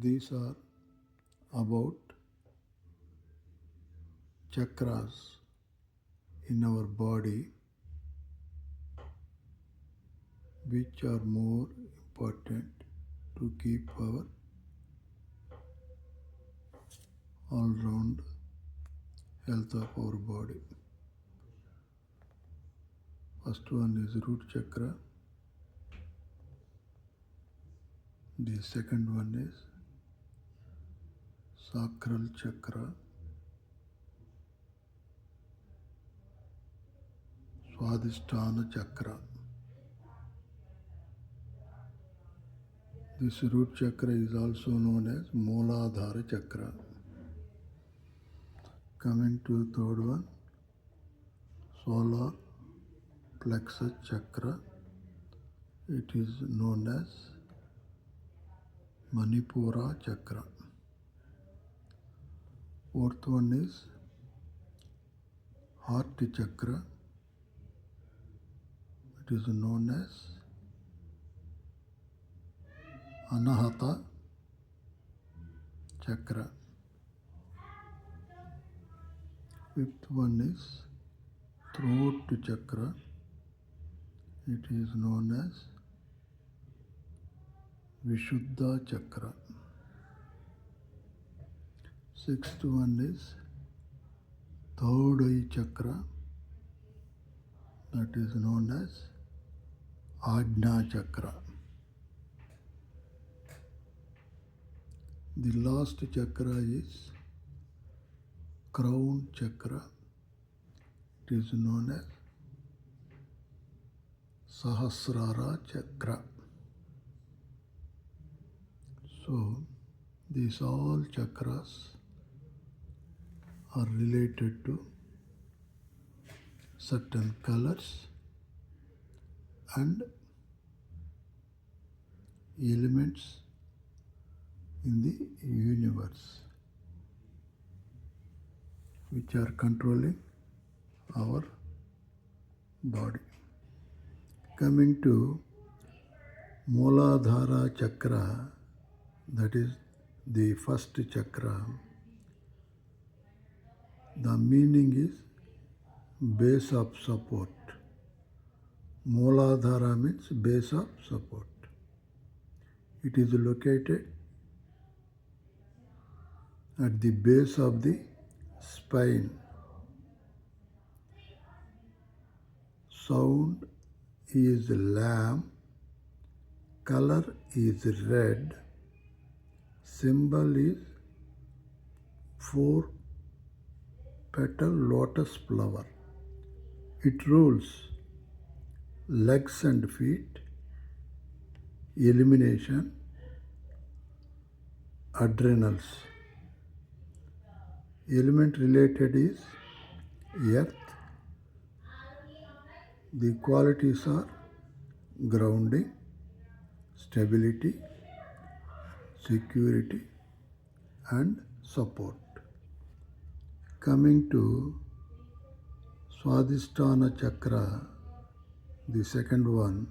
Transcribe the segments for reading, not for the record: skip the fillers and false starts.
These are about chakras in our body, which are more important to keep our all-round health of our body. First one is root chakra. The second one is sacral chakra, Swadhisthana chakra. This root chakra is also known as Mooladhara chakra. Coming to the third one, solar plexus chakra. It is known as Manipura chakra. Fourth one is heart chakra. It is known as Anahata chakra. Fifth one is throat chakra. It is known as Vishuddha chakra. Sixth one is third eye chakra. That is known as Ajna chakra. The last chakra is crown chakra. It is known as Sahasrara chakra. So, these all chakras are related to certain colors and elements in the universe which are controlling our body. Coming to Mooladhara chakra, that is the first chakra, the meaning is base of support. Mooladhara means base of support. It is located at the base of the spine. Sound is lamb, color is red, symbol is 4-petal lotus flower. It rules legs and feet, elimination, adrenals. Element related is earth. The qualities are grounding, stability, security, and support. Coming to Swadhisthana chakra, the second one,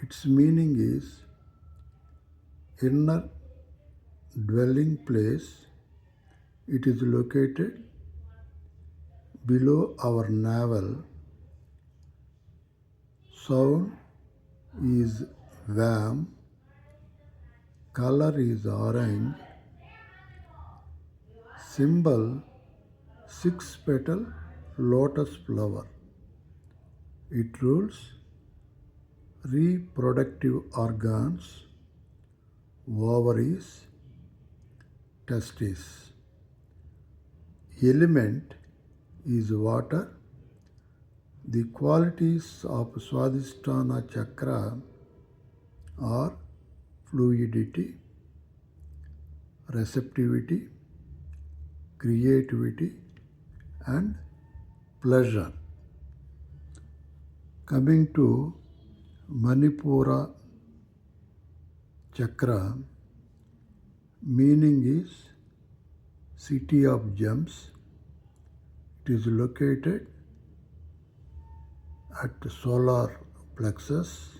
its meaning is inner dwelling place. It is located below our navel. Sound is vam, color is orange, symbol 6-petal lotus flower. It rules reproductive organs, ovaries, testes. Element is water. The qualities of Swadhisthana chakra are fluidity, receptivity, creativity, and pleasure. Coming to Manipura chakra, meaning is city of gems. It is located at solar plexus.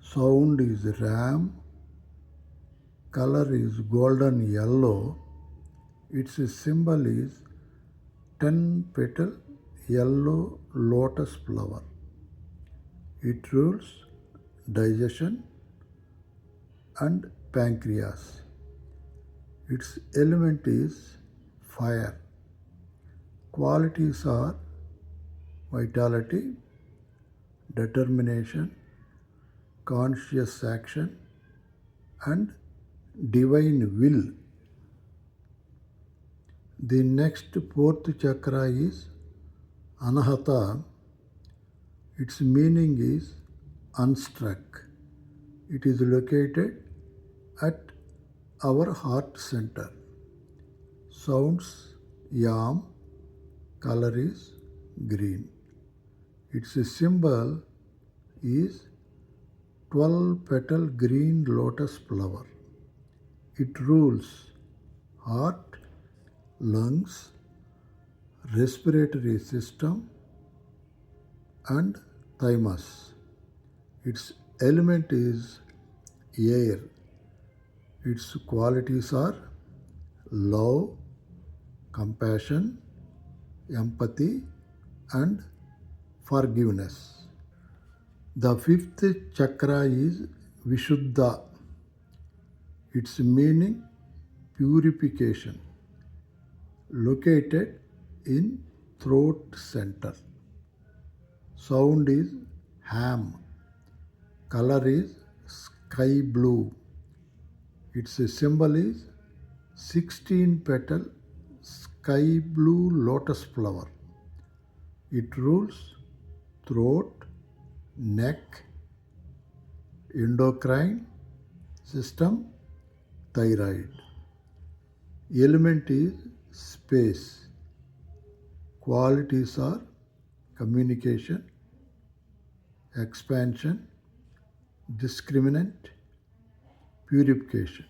Sound is ram, Color is golden yellow. Its symbol is 10 petal yellow lotus flower. It rules digestion and pancreas. Its element is fire. Qualities are vitality, determination, conscious action, and divine will. The next fourth chakra is Anahata. Its meaning is unstruck. It is located at our heart center. Sounds yam, color is green. Its symbol is 12 petal green lotus flower. It rules heart, lungs, respiratory system, and thymus. Its element is air. Its qualities are love, compassion, empathy, and forgiveness. The fifth chakra is Vishuddha. Its meaning purification. Located in throat center. Sound is ham. Color is sky blue. Its symbol is 16 petal sky blue lotus flower. It rules throat, neck, endocrine system, thyroid. Element is space. Qualities are communication, expansion, discriminant, purification.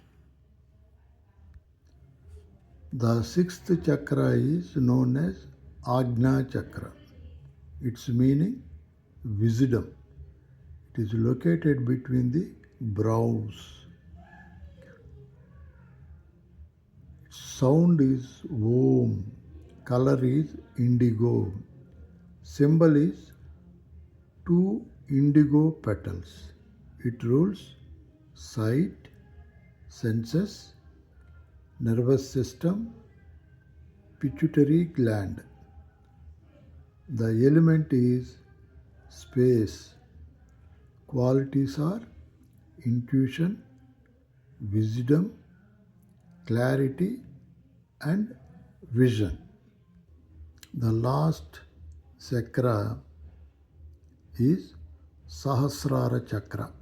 The sixth chakra is known as Ajna chakra. Its meaning wisdom. It is located between the brows. Sound is Om. Color is indigo. Symbol is two indigo petals. It rules sight, senses, nervous system, pituitary gland. The element is space. Qualities are intuition, wisdom, clarity, and vision. The last chakra is Sahasrara chakra.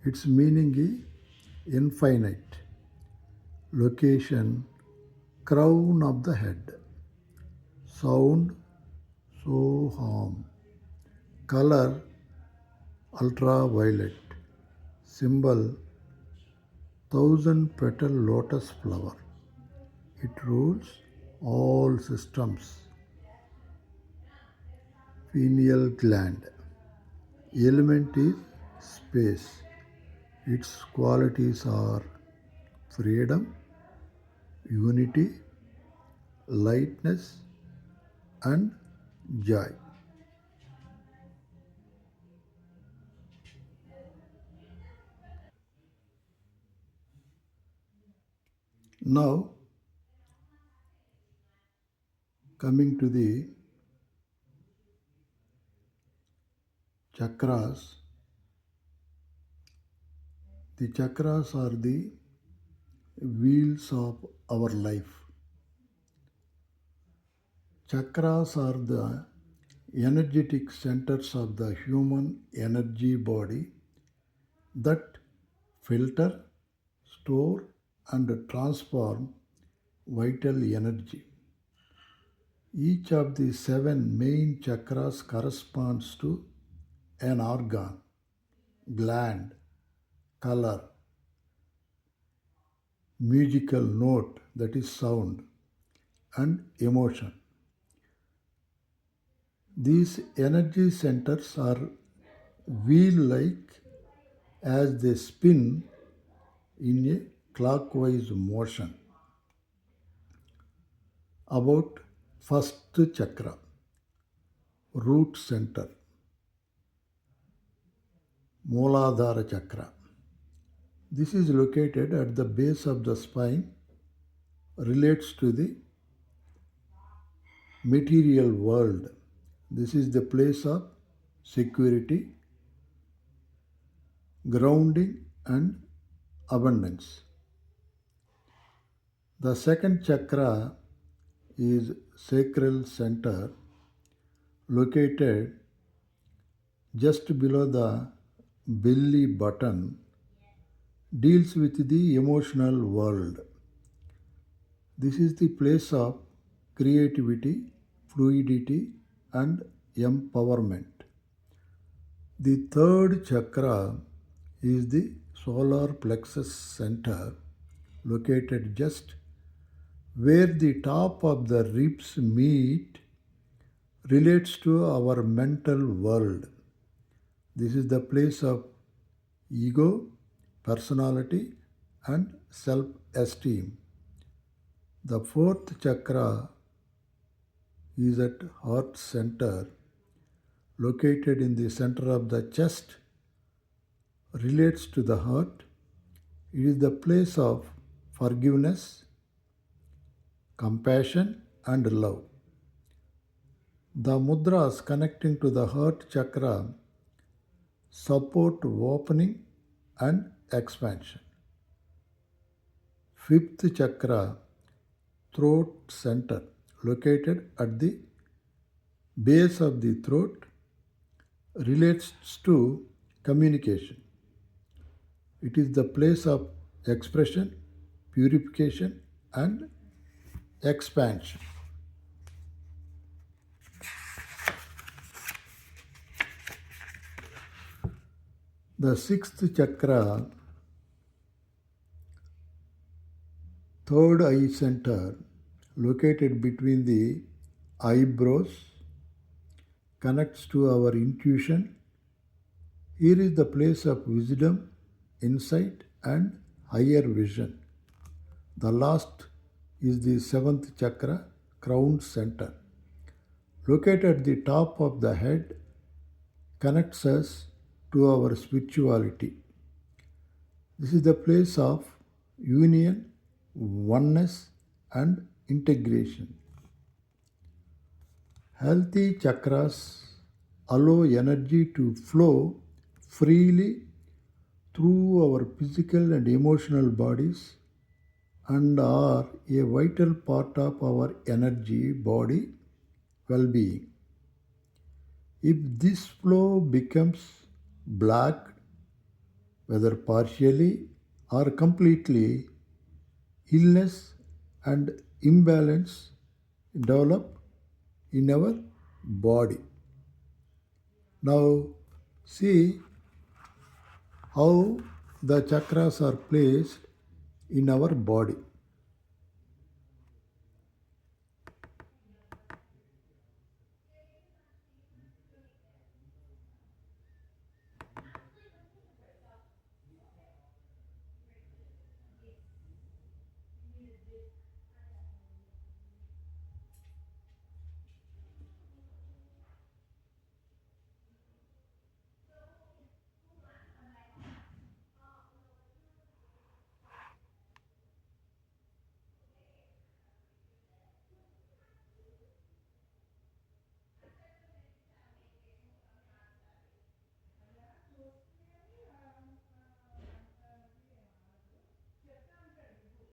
Its meaning is infinite. Location crown of the head. Sound Soham. Color ultraviolet. Symbol 1000 petal lotus flower. It rules all systems. Pineal gland. Element is space. Its qualities are freedom, unity, lightness, and joy. Now, coming to the chakras, the chakras are the wheels of our life. Chakras are the energetic centers of the human energy body that filter, store, and transform vital energy. Each of the seven main chakras corresponds to an organ, gland, color, musical note, that is sound, and emotion. These energy centers are wheel like. As they spin, in a clockwise motion. About first chakra, root center, Mooladhara chakra. This is located at the base of the spine, relates to the material world. This is the place of security, grounding, and abundance. The second chakra is sacral center, located just below the belly button, deals with the emotional world. This is the place of creativity, fluidity, and empowerment. The third chakra is the solar plexus center, located just where the top of the ribs meet, relates to our mental world. This is the place of ego, personality, and self esteem. The fourth chakra is at heart center, located in the center of the chest, relates to the heart. It is the place of forgiveness, compassion, and love. The mudras connecting to the heart chakra support opening and expansion. Fifth chakra, throat center, located at the base of the throat, relates to communication. It is the place of expression, purification, and expansion. The sixth chakra, third eye center, located between the eyebrows, connects to our intuition. Here is the place of wisdom, insight, and higher vision. The last is the seventh chakra, crown center, located at the top of the head, connects us to our spirituality. This is the place of union, oneness, and integration. Healthy chakras allow energy to flow freely through our physical and emotional bodies and are a vital part of our energy body well being. If this flow becomes blocked, whether partially or completely, illness and imbalance develop in our body. Now, see how the chakras are placed in our body.